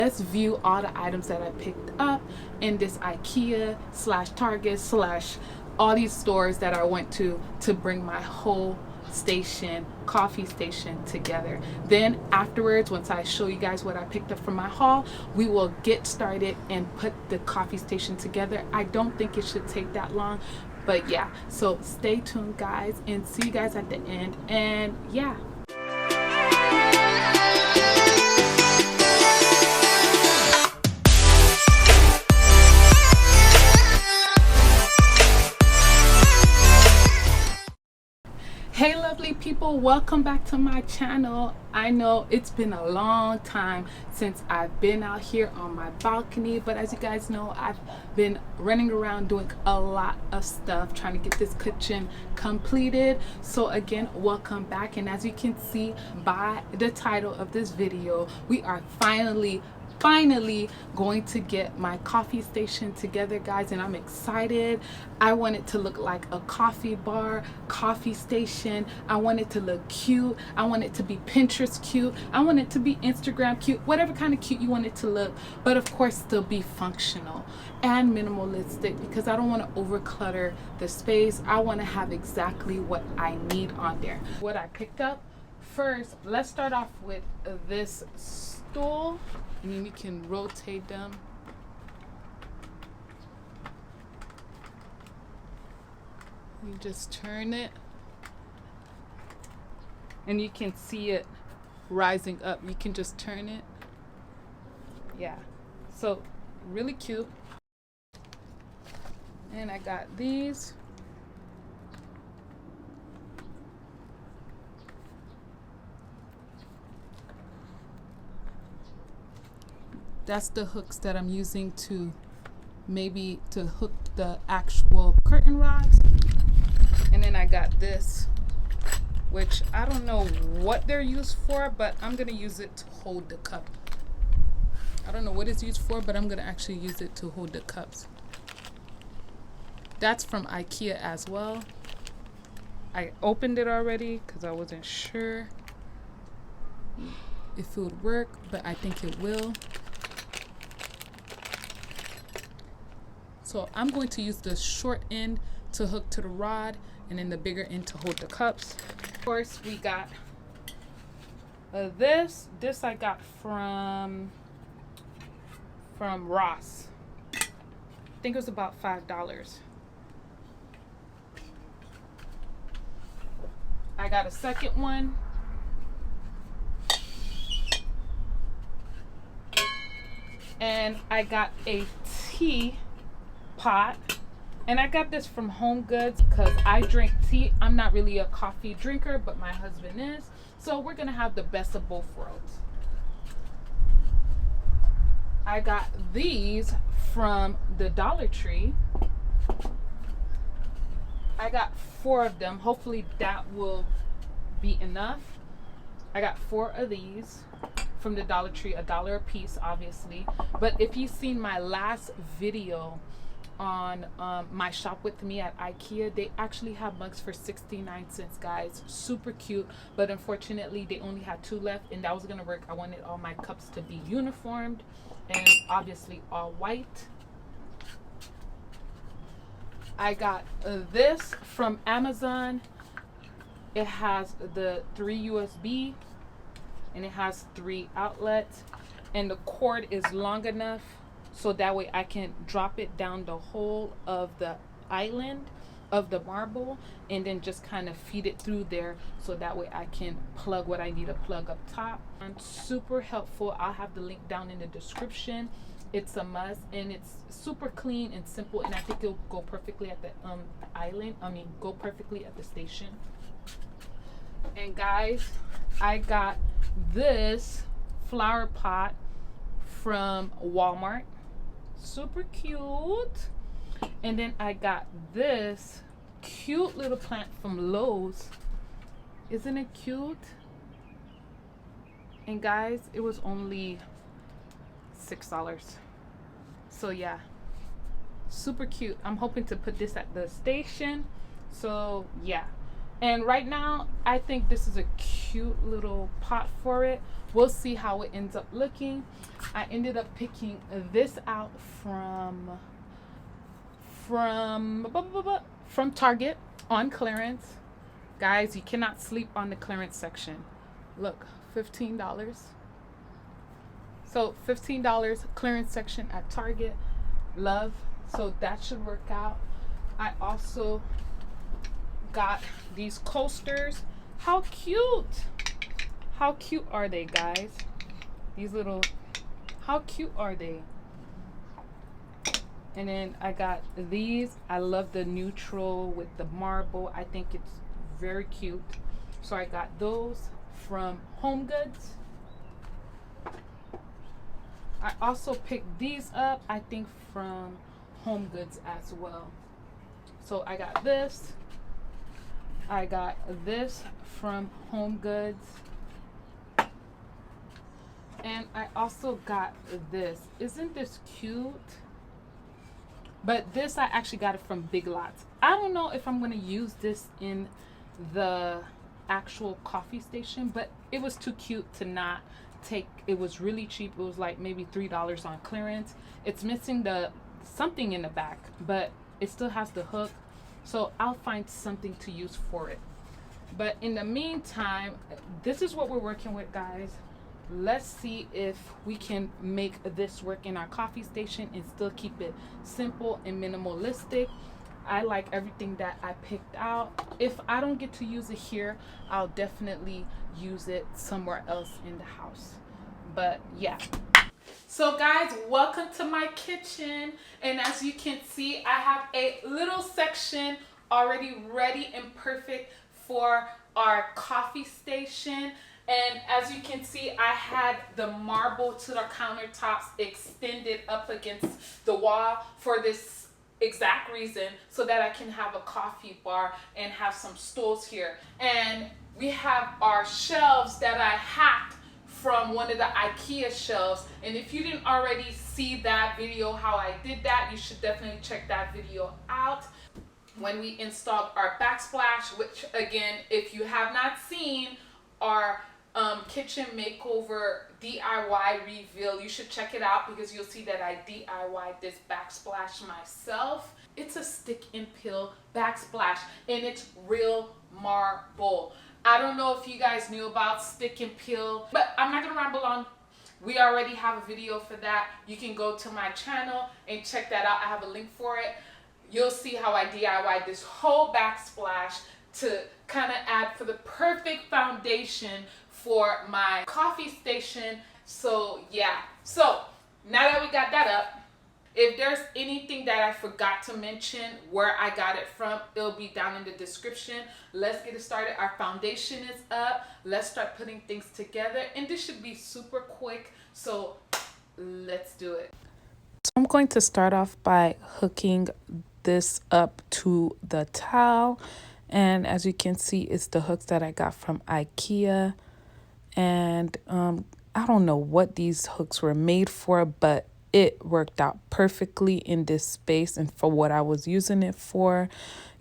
Let's view all the items that I picked up in this Ikea slash Target slash all these stores that I went to bring my whole coffee station together. Then afterwards, once I show you guys what I picked up from my haul, we will get started and put the coffee station together. I don't think it should take that long, but yeah, so stay tuned guys, and see you guys at the end. And yeah. Hey lovely people, welcome back to my channel. I know it's been a long time since I've been out here on my balcony, but as you guys know, I've been running around doing a lot of stuff trying to get this kitchen completed. So again, welcome back. And as you can see by the title of this video, we are finally going to get my coffee station together, guys, and I'm excited. I want it to look like a coffee bar, coffee station. I want it to look cute. I want it to be Pinterest cute. I want it to be Instagram cute, whatever kind of cute you want it to look, but of course still be functional and minimalistic, because I don't want to overclutter the space. I want to have exactly what I need on there. What I picked up first, let's start off with this stool, and then you can rotate them. You just turn it and you can see it rising up. You can just turn it. Yeah, so really cute. And I got these. That's the hooks that I'm using to hook the actual curtain rods. And then I got this, which I don't know what they're used for, but I'm gonna use it to hold the cup. I don't know what it's used for, but I'm gonna actually use it to hold the cups. That's from Ikea as well. I opened it already because I wasn't sure if it would work, but I think it will. So I'm going to use the short end to hook to the rod, and then the bigger end to hold the cups. Of course, we got this. This I got from Ross. I think it was about $5. I got a second one. And I got a tea pot, and I got this from Home Goods because I drink tea. I'm not really a coffee drinker, but my husband is, so we're gonna have the best of both worlds. I got these from the Dollar Tree. I got 4 of them. Hopefully that will be enough. I got 4 of these from the Dollar Tree, $1 a piece, obviously. But if you've seen my last video on my shop with me at Ikea, they actually have mugs for 69 cents, guys. Super cute, but unfortunately they only had 2 left, and that was gonna work. I wanted all my cups to be uniformed and obviously all white. I got this from Amazon. It has the 3 USB and it has 3 outlets, and the cord is long enough so that way I can drop it down the whole of the island of the marble, and then just kind of feed it through there, so that way I can plug what I need to plug up top. And super helpful. I'll have the link down in the description. It's a must, and it's super clean and simple, and I think it'll go perfectly at the go perfectly at the station. And guys, I got this flower pot from Walmart. Super cute. And then I got this cute little plant from Lowe's. Isn't it cute? And guys, it was only $6. So yeah, super cute. I'm hoping to put this at the station. So yeah, And right now, I think this is a cute little pot for it. We'll see how it ends up looking. I ended up picking this out from Target on clearance. Guys, you cannot sleep on the clearance section. Look, $15. So $15 clearance section at Target. Love. So that should work out. I also got these coasters. How cute! How cute are they, guys? These little, how cute are they? And then I got these. I love the neutral with the marble. I think it's very cute. So I got those from Home Goods. I also picked these up, I think from Home Goods as well. So I got this. I got this from Home Goods. And I also got this. Isn't this cute? But this, I actually got it from Big Lots. I don't know if I'm going to use this in the actual coffee station, but it was too cute to not take. It was really cheap. It was like maybe $3 on clearance. It's missing the something in the back, but it still has the hook. So I'll find something to use for it. But in the meantime, this is what we're working with, guys. Let's see if we can make this work in our coffee station and still keep it simple and minimalistic. I like everything that I picked out. If I don't get to use it here, I'll definitely use it somewhere else in the house. But yeah. So guys, welcome to my kitchen. And as you can see, I have a little section already ready and perfect for our coffee station. And as you can see, I had the marble to the countertops extended up against the wall for this exact reason, so that I can have a coffee bar and have some stools here. And we have our shelves that I hacked from one of the Ikea shelves. And if you didn't already see that video, how I did that, you should definitely check that video out. When we installed our backsplash, which again, if you have not seen our kitchen makeover DIY reveal, you should check it out because you'll see that I DIY'd this backsplash myself. It's a stick and peel backsplash and it's real marble. I don't know if you guys knew about stick and peel, but I'm not gonna ramble on. We already have a video for that. You can go to my channel and check that out. I have a link for it. You'll see how I DIY'd this whole backsplash to kind of add for the perfect foundation for my coffee station. So yeah, so now that we got that up, if there's anything that I forgot to mention where I got it from, it'll be down in the description. Let's get it started. Our foundation is up. Let's start putting things together, and this should be super quick, so let's do it. So I'm going to start off by hooking this up to the towel, and as you can see, it's the hooks that I got from Ikea. And I don't know what these hooks were made for, but it worked out perfectly in this space and for what I was using it for.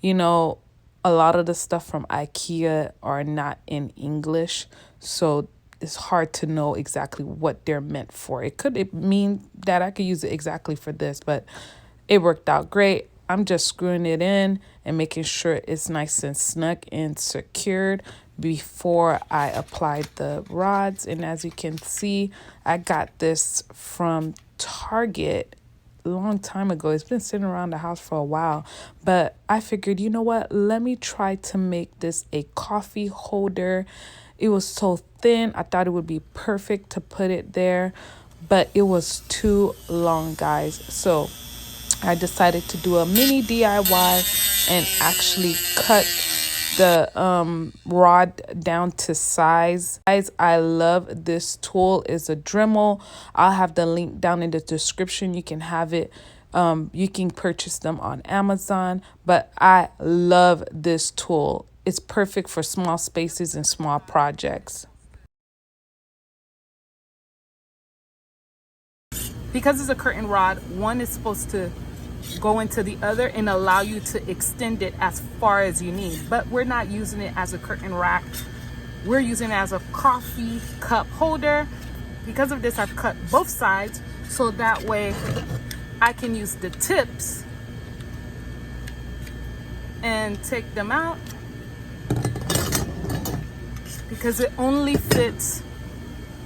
You know, a lot of the stuff from Ikea are not in English, so it's hard to know exactly what they're meant for. It mean that I could use it exactly for this, but it worked out great. I'm just screwing it in and making sure it's nice and snug and secured before I applied the rods. And as you can see, I got this from Target a long time ago. It's been sitting around the house for a while, but I figured, you know what, let me try to make this a coffee holder. It was so thin, I thought it would be perfect to put it there, but it was too long, guys. So I decided to do a mini DIY and actually cut the rod down to size. Guys, I love this tool. It's a Dremel. I'll have the link down in the description. You can have it. You can purchase them on Amazon, but I love this tool. It's perfect for small spaces and small projects. Because it's a curtain rod, one is supposed to go into the other and allow you to extend it as far as you need. But we're not using it as a curtain rack. We're using it as a coffee cup holder. Because of this, I've cut both sides so that way I can use the tips and take them out, because it only fits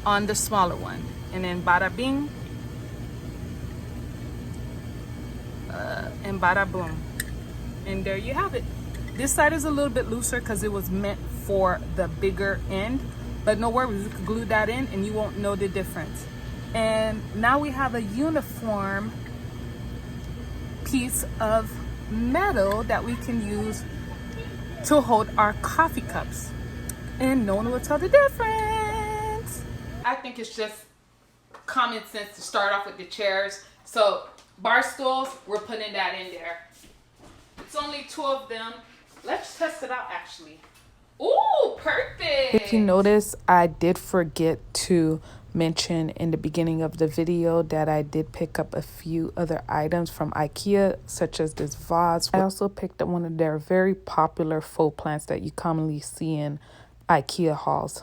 on the smaller one. And then bada bing, and bada boom, and there you have it. This side is a little bit looser because it was meant for the bigger end, but no worries, you can glue that in and you won't know the difference. And now we have a uniform piece of metal that we can use to hold our coffee cups, and no one will tell the difference. I think it's just common sense to start off with the chairs. So bar stools, we're putting that in there. It's only 2 of them. Let's test it out actually. Ooh, perfect. If you notice, I did forget to mention in the beginning of the video that I did pick up a few other items from Ikea, such as this vase. I also picked up one of their very popular faux plants that you commonly see in Ikea hauls.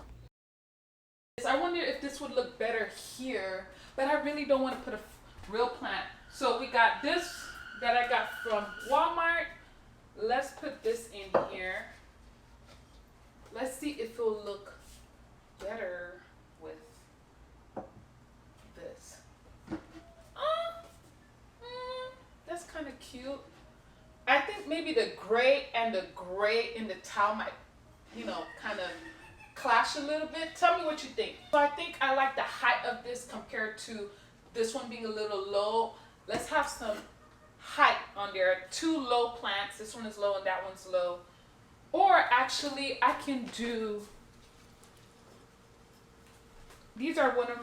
I wonder if this would look better here, but I really don't want to put a real plant. So we got this that I got from Walmart. Let's put this in here. Let's see if it'll look better with this. That's kind of cute. I think maybe the gray and the gray in the towel might, kind of clash a little bit. Tell me what you think. So I think I like the height of this compared to this one being a little low. Let's have some height on there. 2 low plants. This one is low and that one's low. Or actually I can do, these are one of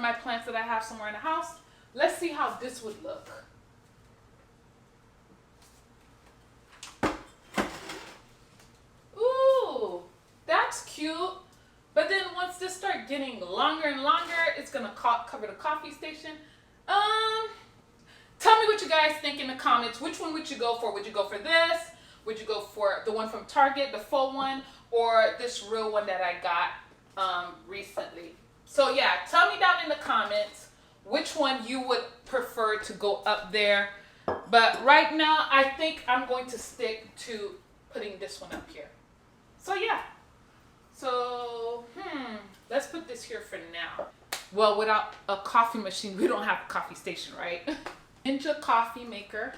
my plants that I have somewhere in the house. Let's see how this would look. Ooh, that's cute. But then once this starts getting longer and longer, it's gonna cover the coffee station. Tell me what you guys think in the comments. Which one would you go for? Would you go for this? Would you go for the one from Target, the full one, or this real one that I got recently? So yeah, tell me down in the comments which one you would prefer to go up there. But right now, I think I'm going to stick to putting this one up here. So yeah. So, let's put this here for now. Well, without a coffee machine, we don't have a coffee station, right? Ninja coffee maker,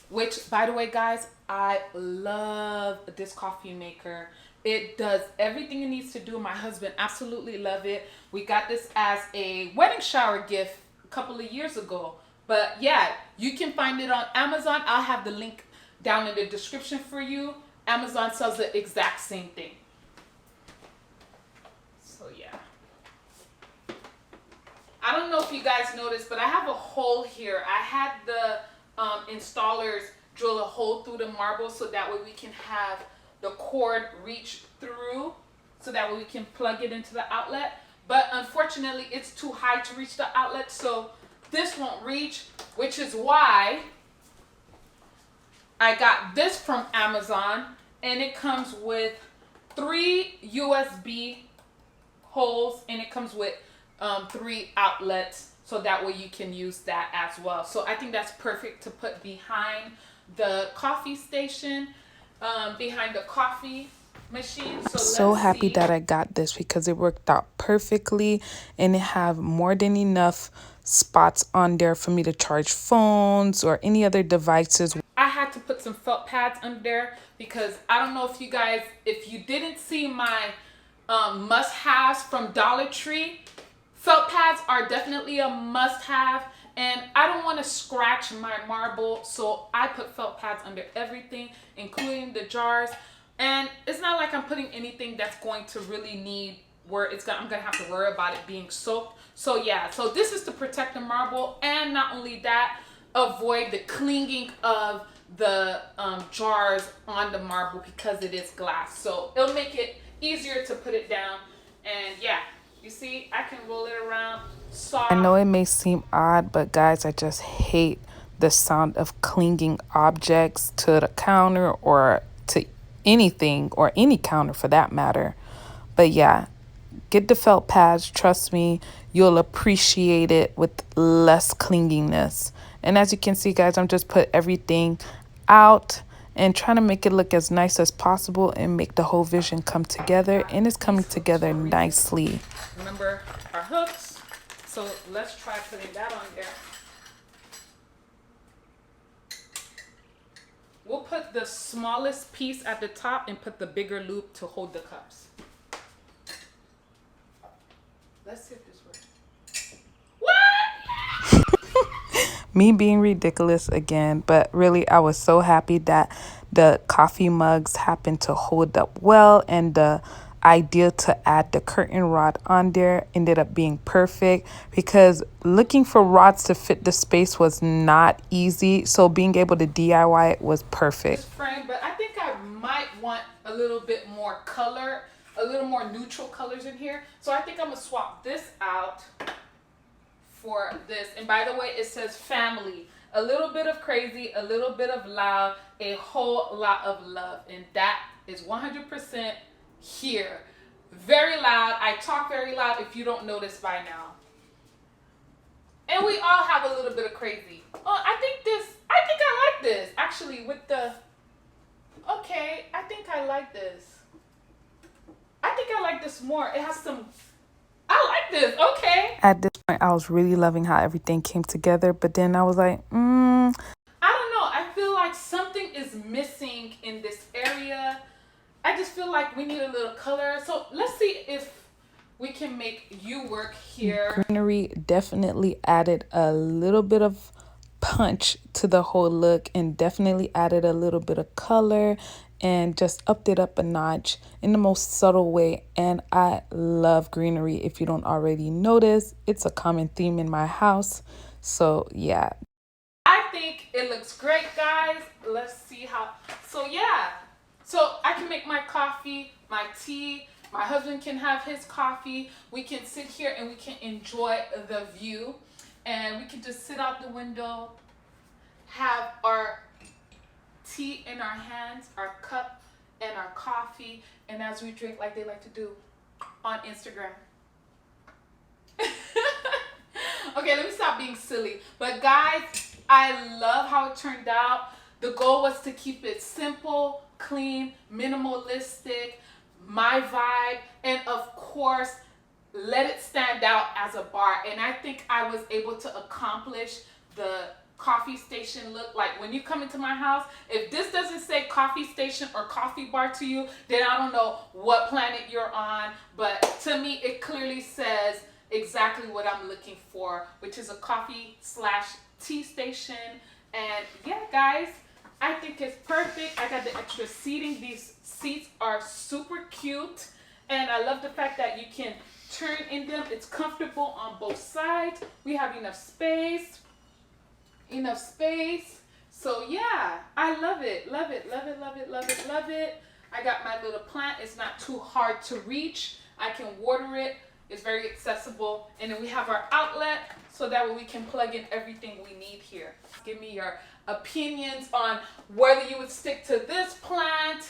which, by the way, guys, I love this coffee maker. It does everything it needs to do. My husband absolutely love it. We got this as a wedding shower gift a couple of years ago. But yeah, you can find it on Amazon. I'll have the link down in the description for you. Amazon sells the exact same thing. So yeah. I don't know if you guys noticed, but I have a hole here. I had the installers drill a hole through the marble so that way we can have the cord reach through, so that way we can plug it into the outlet. But unfortunately, it's too high to reach the outlet, so this won't reach, which is why I got this from Amazon, and it comes with 3 USB holes, and it comes with 3 outlets, so that way you can use that as well. So I think that's perfect to put behind the coffee station, behind the coffee machine. So happy that I got this because it worked out perfectly, and it have more than enough spots on there for me to charge phones or any other devices. I had to put some felt pads under there because I don't know if you guys, if you didn't see my must-haves from Dollar Tree, felt pads are definitely a must-have, and I don't want to scratch my marble, so I put felt pads under everything, including the jars. And it's not like I'm putting anything that's going to really need where I'm gonna have to worry about it being soaked. So yeah, so this is to protect the marble, and not only that, avoid the clinging of the jars on the marble because it is glass. So it'll make it easier to put it down. And yeah, you see, I can roll it around soft. I know it may seem odd, but guys, I just hate the sound of clinging objects to the counter or to anything, or any counter for that matter. But yeah, get the felt pads. Trust me, you'll appreciate it with less clinginess. And as you can see, guys, I'm just put everything out and trying to make it look as nice as possible and make the whole vision come together. And it's coming together nicely. Remember our hooks, so let's try putting that on there. We'll put the smallest piece at the top and put the bigger loop to hold the cups. Let's see if this works. What? Me being ridiculous again, but really I was so happy that the coffee mugs happened to hold up well, and the idea to add the curtain rod on there ended up being perfect, because looking for rods to fit the space was not easy, so being able to DIY it was perfect. Frame, but I think I might want a little bit more color, a little more neutral colors in here, so I think I'm gonna swap this out for this. And by the way, it says family. A little bit of crazy, a little bit of loud, a whole lot of love. And that is 100% here. Very loud. I talk very loud if you don't notice by now. And we all have a little bit of crazy. Oh, I think I like this. Actually, with the, okay, I think I like this. I think I like this more. It has some, I like this, okay. At this point, I was really loving how everything came together, but then I was like, I don't know. I feel like something is missing in this area. I just feel like we need a little color. So let's see if we can make you work here. Greenery definitely added a little bit of punch to the whole look, and definitely added a little bit of color and just upped it up a notch in the most subtle way. And I love greenery. If you don't already notice, it's a common theme in my house. So yeah, I think it looks great, guys. Let's see how. So yeah, so I can make my coffee, my tea. My husband can have his coffee. We can sit here and we can enjoy the view, and we can just sit out the window, have our tea in our hands, our cup and our coffee, and as we drink like they like to do on Instagram. Okay, let me stop being silly. But guys, I love how it turned out. The goal was to keep it simple, clean, minimalistic, my vibe, and of course, let it stand out as a bar. And I think I was able to accomplish the coffee station look. Like when you come into my house, if this doesn't say coffee station or coffee bar to you, then I don't know what planet you're on. But to me, it clearly says exactly what I'm looking for, which is a coffee/tea station. And yeah, guys, I think it's perfect. I got the extra seating. These seats are super cute, and I love the fact that you can turn in them. It's comfortable on both sides. We have enough space. So yeah, I love it. Love it. I got my little plant. It's not too hard to reach. I can water it. It's very accessible. And then we have our outlet, so that way we can plug in everything we need here. Give me your opinions on whether you would stick to this plant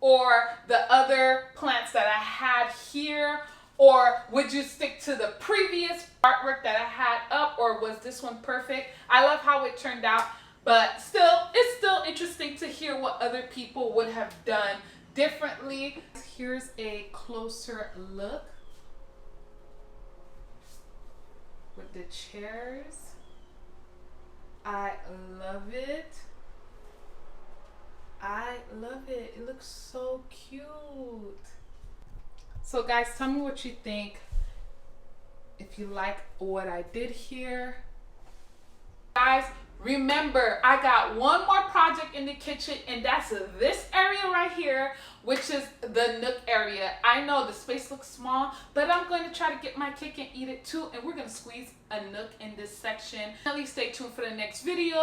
or the other plants that I had here, or would you stick to the previous artwork that I had up, or was this one perfect? I love how it turned out, but still, it's still interesting to hear what other people would have done differently. Here's a closer look with the chairs. I love it. It looks so cute. So guys, tell me what you think. If you like what I did here. Guys, remember, I got one more project in the kitchen, and that's this area right here, which is the nook area. I know the space looks small, but I'm going to try to get my cake and eat it too, and we're going to squeeze a nook in this section. At least stay tuned for the next video.